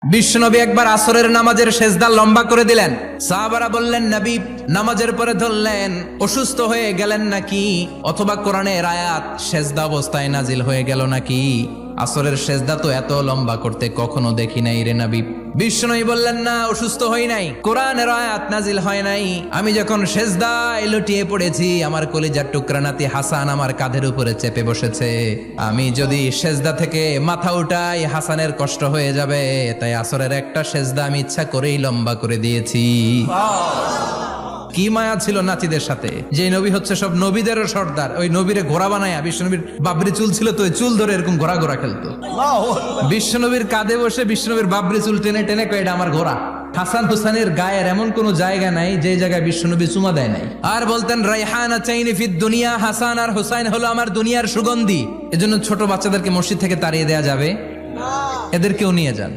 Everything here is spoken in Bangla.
বিশ্বনবী একবার আসরের নামাজের সেজদা লম্বা করে দিলেন। সাহাবারা বললেন, নবী নামাজের পরে ধরলেন অসুস্থ হয়ে গেলেন নাকি, অথবা কোরআনের আয়াত সেজদা অবস্থায় নাজিল হয়ে গেল নাকি? আসরের সেজদা তো এত লম্বা করতে কখনো দেখি নাই রে নবী। বিশ্বনবী বললেন, না, অসুস্থ হই নাই, কোরআনের আয়াত নাজিল হয় নাই। আমি যখন সেজদায় লুটিয়ে পড়েছি, আমার কলিজার টুকরা নাতি হাসান আমার কাঁধের উপরে চেপে বসেছে। আমি যদি সেজদা থেকে মাথা উঠাই হাসানের কষ্ট হয়ে যাবে, তাই আসরের একটা সেজদা আমি ইচ্ছা করেই লম্বা করে দিয়েছি। কি মায়া ছিল নাতিদের সাথে, যে নবী হচ্ছে সব নবীদেরও সর্দার। ওই নবীরে ঘোড়া বানায়, বিশ্বনবীর বাবরি চুল ছিল তো ওই চুল ধরে এরকম ঘোড়া ঘোড়া খেলতো। বিশ্বনবীর কাঁধে বসে বিশ্বনবীর বাবরি চুল টেনে টেনে কয়, এটা আমার ঘোড়া। হাসান হুসাইনের গায়ের এমন কোন জায়গা নাই যে জায়গায় বিশ্বনবী চুমা দেয় নাই। আর বলতেন, রাইহানা চাইনি ফিদ দুনিয়া, হাসান আর হুসাইন হলো আমার দুনিয়ার সুগন্ধি। এজন্য ছোট বাচ্চাদেরকে মসজিদ থেকে তাড়িয়ে দেয়া যাবে, এদেরকেও নিয়ে যান।